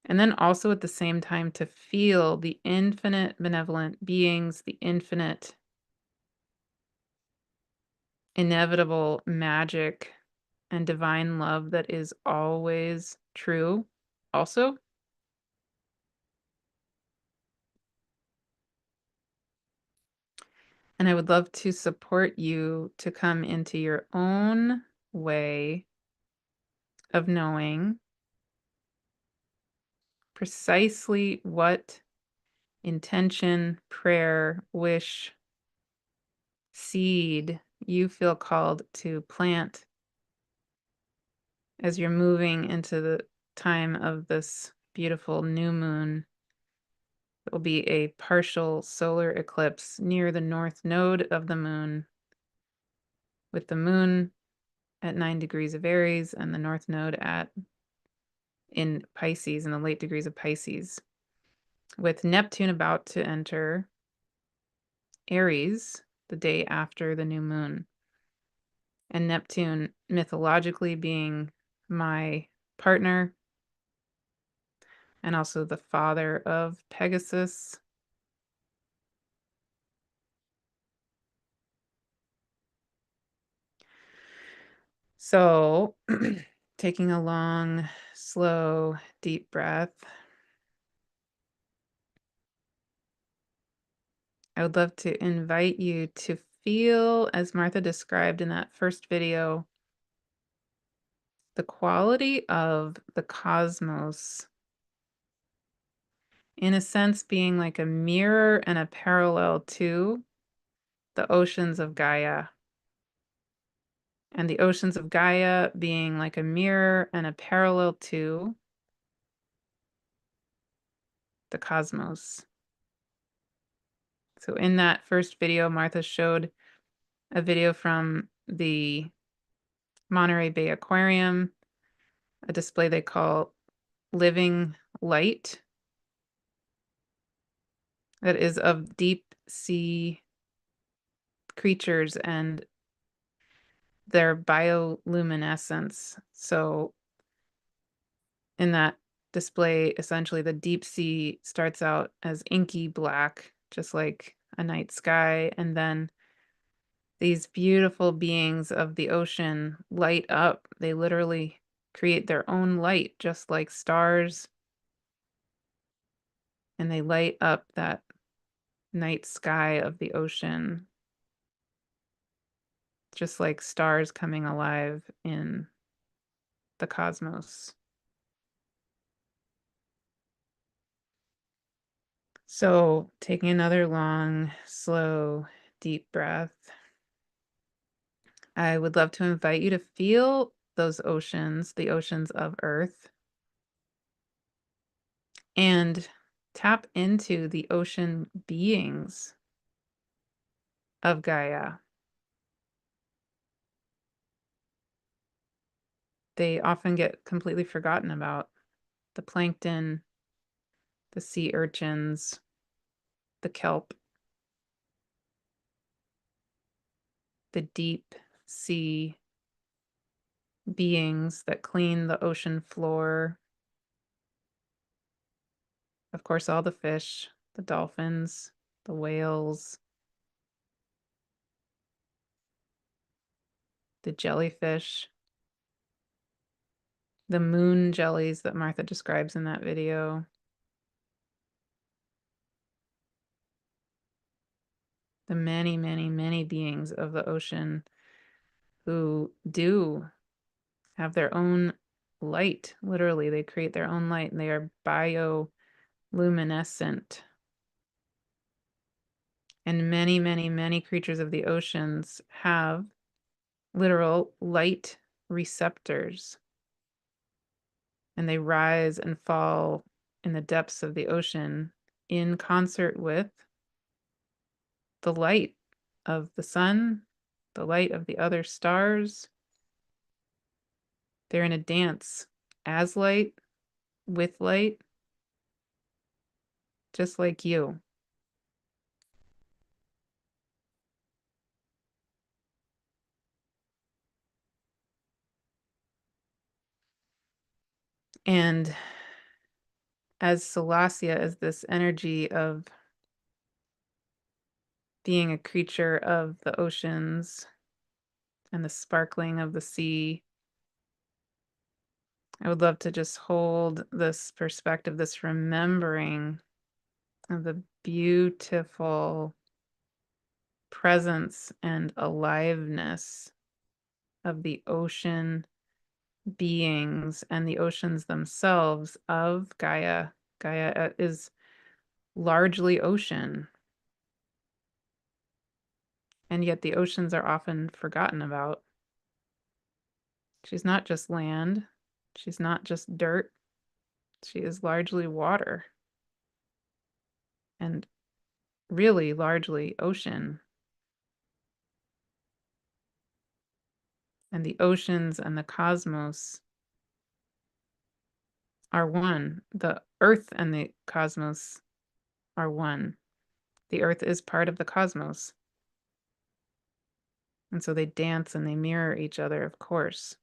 And then also at the same time to feel the infinite benevolent beings, the infinite inevitable magic and divine love that is always true also. And I would love to support you to come into your own way of knowing precisely what intention, prayer, wish seed you feel called to plant as you're moving into the time of this beautiful new moon. It will be a partial solar eclipse near the north node of the moon, with the moon at 9 degrees of Aries and the north node in Pisces, in the late degrees of Pisces, with Neptune about to enter Aries the day after the new moon. And Neptune mythologically being my partner and also the father of Pegasus. So, taking a long, slow, deep breath. I would love to invite you to feel, as Martha described in that first video, the quality of the cosmos, in a sense, being like a mirror and a parallel to the oceans of Gaia. And the oceans of Gaia being like a mirror and a parallel to the cosmos. So in that first video, Martha showed a video from the Monterey Bay Aquarium, a display they call Living Light, that is of deep sea creatures and their bioluminescence. So in that display, essentially the deep sea starts out as inky black, just like a night sky, and then these beautiful beings of the ocean light up. They literally create their own light, just like stars, and they light up that night sky of the ocean, just like stars coming alive in the cosmos. So, taking another long, slow, deep breath, I would love to invite you to feel those oceans, the oceans of Earth, and tap into the ocean beings of Gaia. They often get completely forgotten about. The plankton, the sea urchins, the kelp, the deep sea beings that clean the ocean floor. Of course, all the fish, the dolphins, the whales, the jellyfish, the moon jellies that Martha describes in that video, the many, many, many beings of the ocean who do have their own light. Literally, they create their own light and they are bioluminescent. And many, many, many creatures of the oceans have literal light receptors. And they rise and fall in the depths of the ocean in concert with the light of the sun, the light of the other stars. They're in a dance as light, with light, just like you. And as Salacia, as this energy of being a creature of the oceans and the sparkling of the sea, I would love to just hold this perspective, this remembering of the beautiful presence and aliveness of the ocean beings and the oceans themselves of Gaia. Gaia is largely ocean. and yet the oceans are often forgotten about. She's not just land, she's not just dirt, she is largely water, and really largely ocean. And the oceans and the cosmos are one. The earth and the cosmos are one. The earth is part of the cosmos. And so they dance and they mirror each other, of course.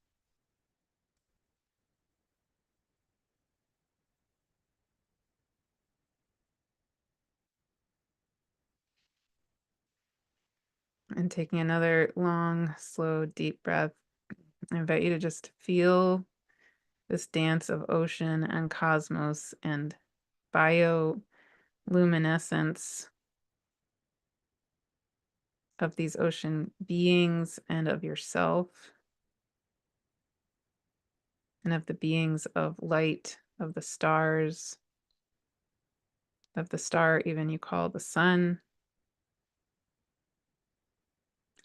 And taking another long, slow, deep breath, I invite you to just feel this dance of ocean and cosmos and bioluminescence of these ocean beings and of yourself and of the beings of light, of the stars, of the star even you call the sun.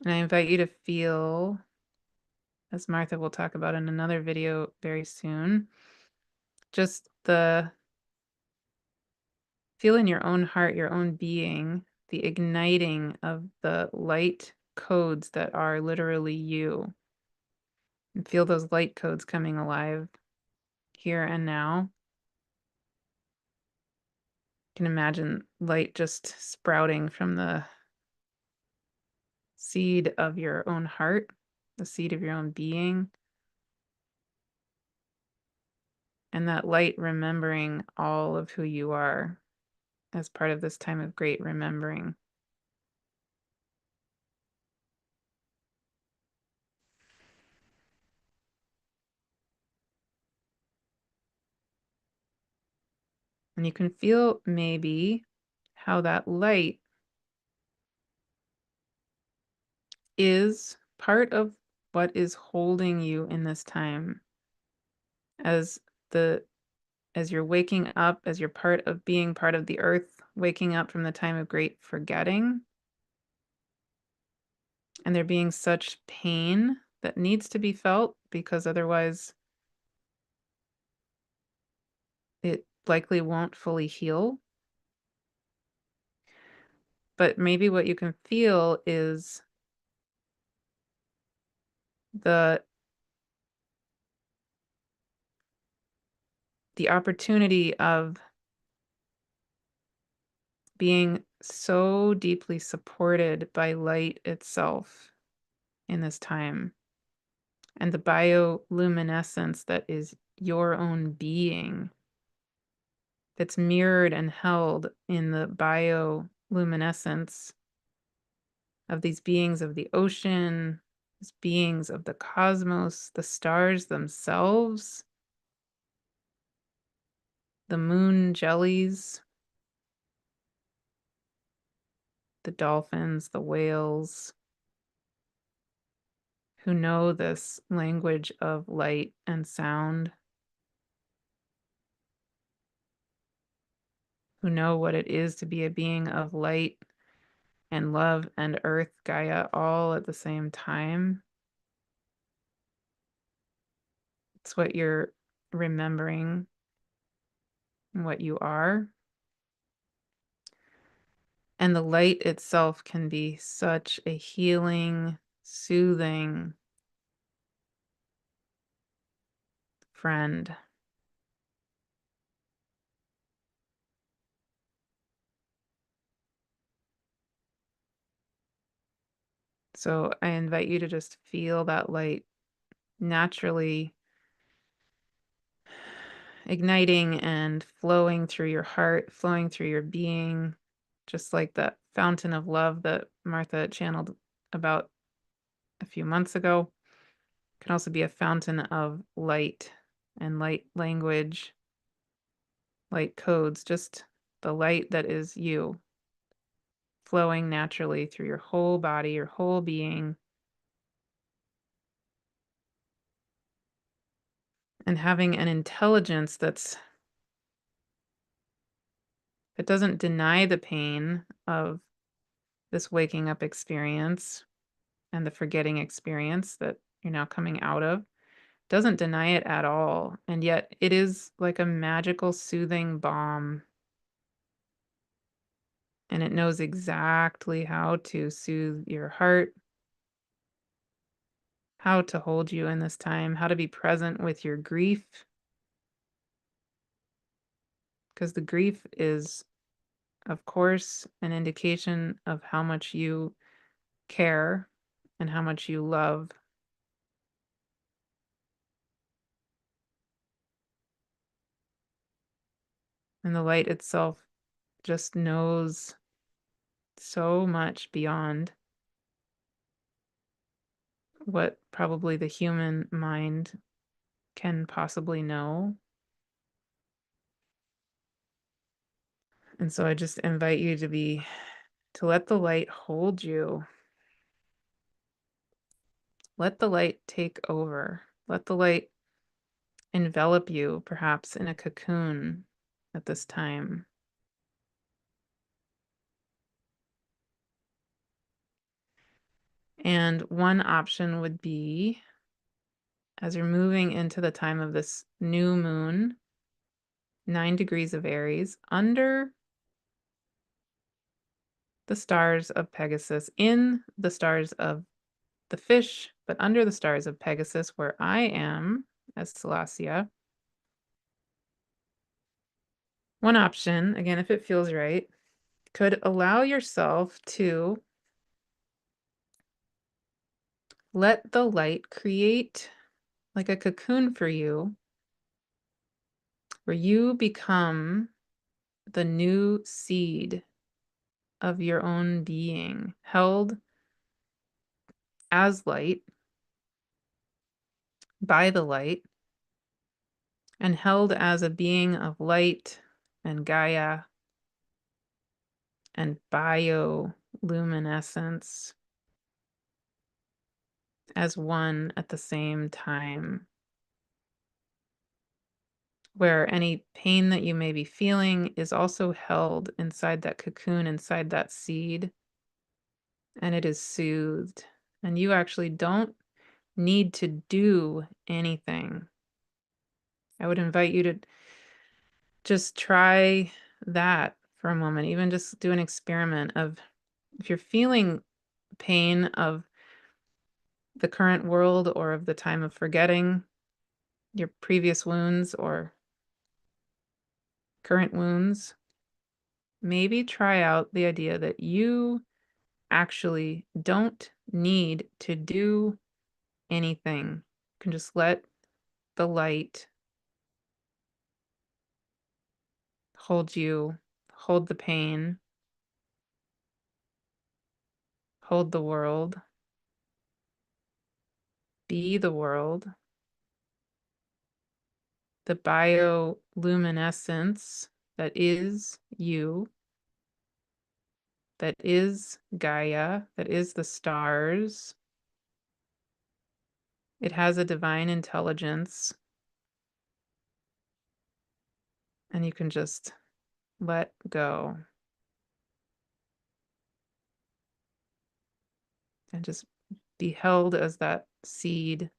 And I invite you to feel, as Martha will talk about in another video very soon, just feel in your own heart, your own being, the igniting of the light codes that are literally you. And feel those light codes coming alive here and now. You can imagine light just sprouting from the seed of your own heart, the seed of your own being. And that light remembering all of who you are as part of this time of great remembering. And you can feel maybe how that light is part of what is holding you in this time as as you're waking up, as you're part of being part of the earth, waking up from the time of great forgetting, and there being such pain that needs to be felt because otherwise it likely won't fully heal. But maybe what you can feel is the opportunity of being so deeply supported by light itself in this time, and the bioluminescence that is your own being that's mirrored and held in the bioluminescence of these beings of the ocean, these beings of the cosmos, the stars themselves, the moon jellies, the dolphins, the whales, who know this language of light and sound, who know what it is to be a being of light and love and earth, Gaia, all at the same time. It's what you're remembering and what you are. And the light itself can be such a healing, soothing friend. So I invite you to just feel that light naturally igniting and flowing through your heart, flowing through your being, just like that fountain of love that Martha channeled about a few months ago. It can also be a fountain of light and light language, light codes, just the light that is you, flowing naturally through your whole body, your whole being, and having an intelligence that doesn't deny the pain of this waking up experience and the forgetting experience that you're now coming out of. Doesn't deny it at all, and yet it is like a magical soothing balm, and it knows exactly how to soothe your heart, how to hold you in this time, how to be present with your grief, because the grief is, of course, an indication of how much you care and how much you love. And the light itself just knows so much beyond what probably the human mind can possibly know. And so I just invite you to let the light hold you. Let the light take over. Let the light envelop you, perhaps in a cocoon at this time. And one option would be, as you're moving into the time of this new moon, 9 degrees of Aries, under the stars of Pegasus, in the stars of the fish, but under the stars of Pegasus, where I am as Salacia. One option, again, if it feels right, could allow yourself to let the light create like a cocoon for you, where you become the new seed of your own being, held as light by the light, and held as a being of light and Gaia and bioluminescence as one at the same time, where any pain that you may be feeling is also held inside that cocoon, inside that seed, and it is soothed. And you actually don't need to do anything. I would invite you to just try that for a moment, even just do an experiment of, if you're feeling pain of the current world or of the time of forgetting your previous wounds or current wounds, maybe try out the idea that you actually don't need to do anything. You can just let the light hold you, hold the pain, hold the world, be the world. The bioluminescence that is you, that is Gaia, that is the stars. It has a divine intelligence, and you can just let go and just be held as that seed.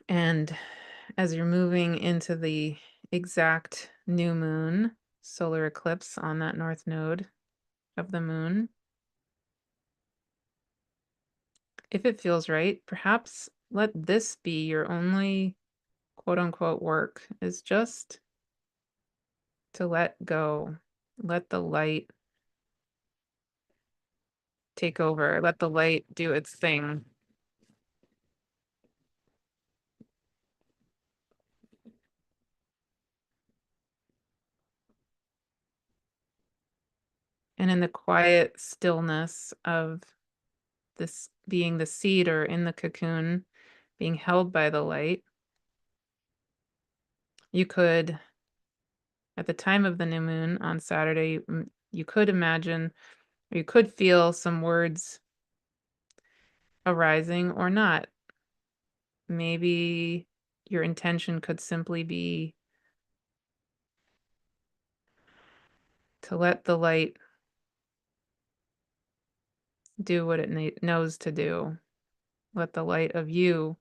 And as you're moving into the exact new moon, solar eclipse on that north node of the moon, if it feels right, perhaps let this be your only quote unquote work, is just to let go, let the light take over, let the light do its thing. And in the quiet stillness of this being the seed or in the cocoon, being held by the light, you could, at the time of the new moon on Saturday, you could imagine, or you could feel some words arising or not. Maybe your intention could simply be to let the light do what it knows to do. Let the light of you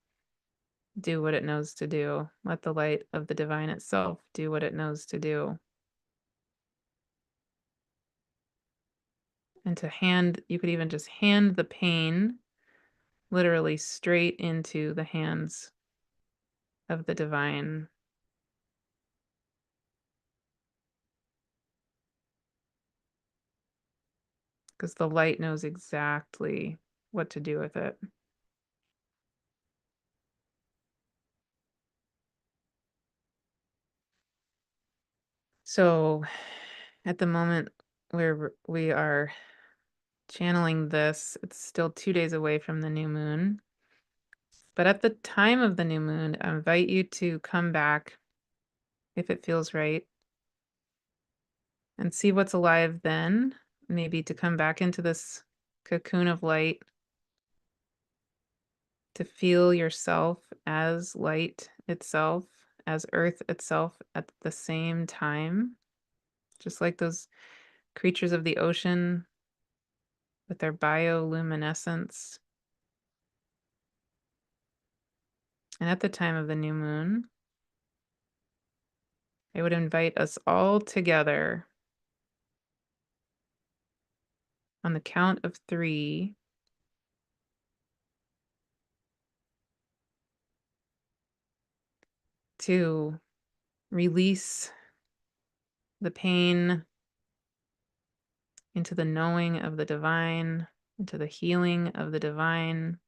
do what it knows to do. Let the light of the divine itself do what it knows to do. And you could even just hand the pain literally straight into the hands of the divine. Because the light knows exactly what to do with it. So at the moment where we are channeling this, it's still 2 days away from the new moon. But at the time of the new moon, I invite you to come back if it feels right and see what's alive then. Maybe to come back into this cocoon of light, to feel yourself as light itself, as earth itself at the same time, just like those creatures of the ocean with their bioluminescence. And at the time of the new moon, I would invite us all together on the count of 3 to release the pain into the knowing of the divine, into the healing of the divine.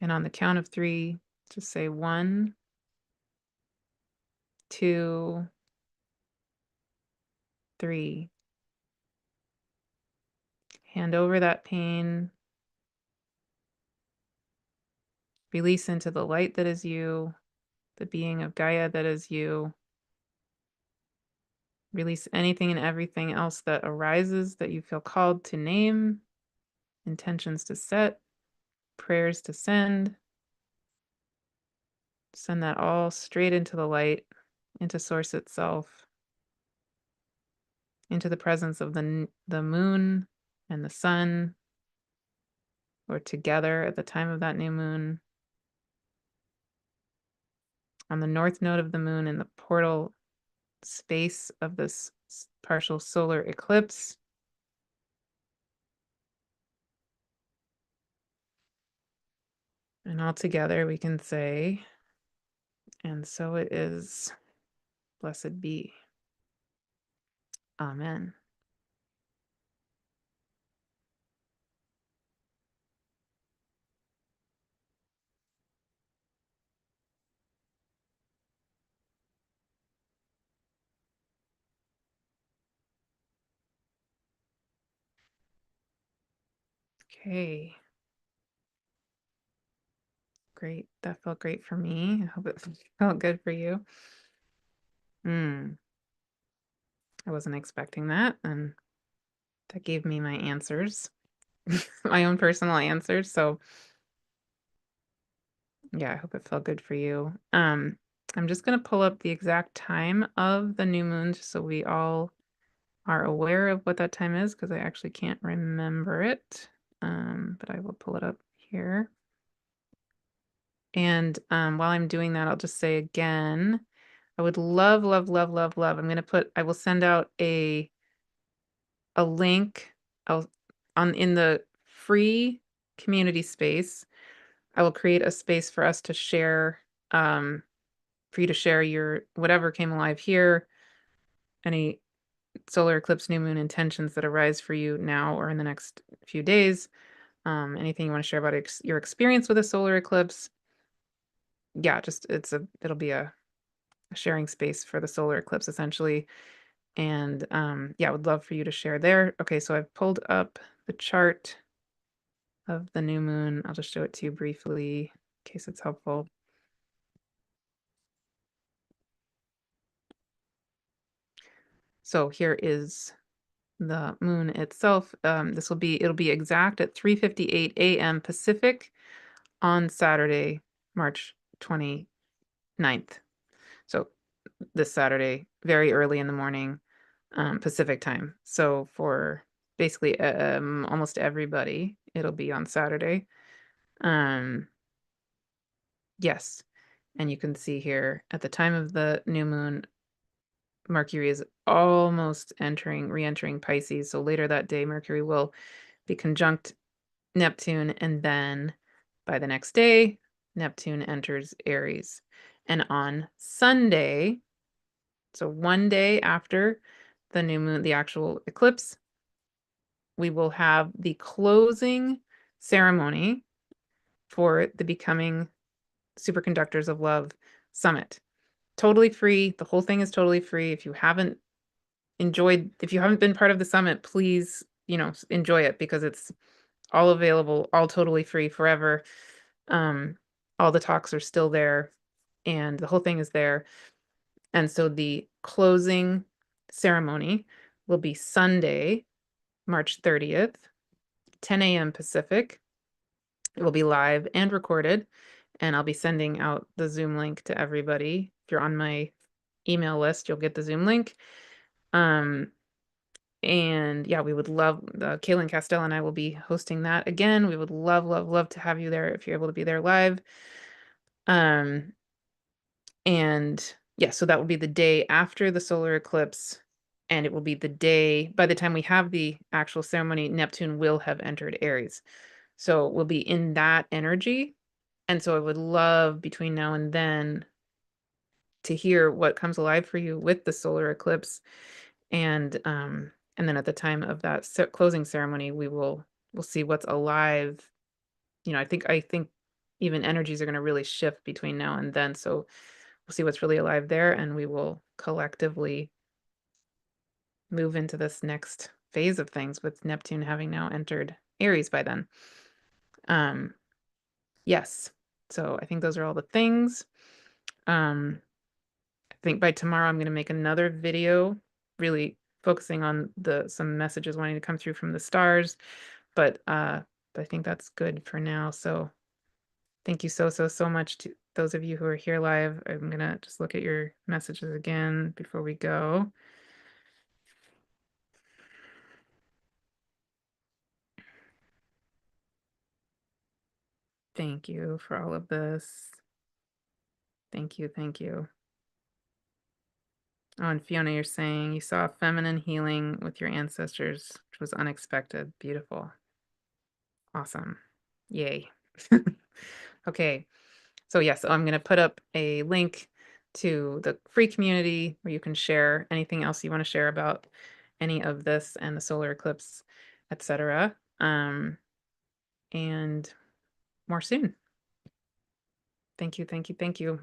And on the count of 3, just say 1, 2, 3. Hand over that pain. Release into the light that is you, the being of Gaia that is you. Release anything and everything else that arises that you feel called to name, intentions to set, prayers to send. Send that all straight into the light, into Source itself, into the presence of the moon and the sun, or together at the time of that new moon. On the north node of the moon in the portal space of this partial solar eclipse. And all together we can say, and so it is, blessed be. Amen. Okay. Great. That felt great for me. I hope it felt good for you. I wasn't expecting that, and that gave me my answers, my own personal answers. So yeah, I hope it felt good for you. I'm just gonna pull up the exact time of the new moon just so we all are aware of what that time is, because I actually can't remember it. But I will pull it up here. And while I'm doing that, I'll just say again, I would love, love, love, love, love. I will send out a link. In the free community space. I will create a space for us to share, for you to share your whatever came alive here, any solar eclipse, new moon intentions that arise for you now or in the next few days. Anything you want to share about your experience with a solar eclipse. Yeah, just it'll be a sharing space for the solar eclipse essentially. And yeah, I would love for you to share there. Okay, so I've pulled up the chart of the new moon. I'll just show it to you briefly in case it's helpful. So here is the moon itself, it'll be exact at 3:58 a.m. Pacific on Saturday, March 29th. So this Saturday, very early in the morning, Pacific time. So for basically almost everybody, it'll be on Saturday. Um, yes. And you can see here at the time of the new moon, Mercury is almost re-entering Pisces. So later that day, Mercury will be conjunct Neptune, and then by the next day, Neptune enters Aries. And on Sunday, so one day after the new moon, the actual eclipse, we will have the closing ceremony for the Becoming Superconductors of Love Summit. Totally free. The whole thing is totally free. If you haven't been part of the summit, please, enjoy it because it's all available, all totally free forever. Um, all the talks are still there and the whole thing is there. And so the closing ceremony will be Sunday, March 30th, 10 a.m. Pacific. It will be live and recorded, and I'll be sending out the Zoom link to everybody. If you're on my email list, you'll get the Zoom link. And yeah, we would love, Kaylin Castell and I will be hosting that again. We would love, love, love to have you there if you're able to be there live. Um, and yeah, so that will be the day after the solar eclipse. And it will be the day, by the time we have the actual ceremony, Neptune will have entered Aries. So we'll be in that energy. And so I would love between now and then to hear what comes alive for you with the solar eclipse. And then at the time of that closing ceremony, we'll see what's alive. I think even energies are going to really shift between now and then. So we'll see what's really alive there, and we will collectively move into this next phase of things with Neptune having now entered Aries by then. Yes. So I think those are all the things. I think by tomorrow I'm going to make another video really focusing on some messages wanting to come through from the stars, but I think that's good for now. So thank you so, so, so much to those of you who are here live. I'm going to just look at your messages again before we go. Thank you for all of this. Thank you. Thank you. Oh, and Fiona, you're saying you saw feminine healing with your ancestors, which was unexpected. Beautiful. Awesome. Yay. Okay. So yes, I'm going to put up a link to the free community where you can share anything else you want to share about any of this and the solar eclipse, etc. And more soon. Thank you, thank you, thank you.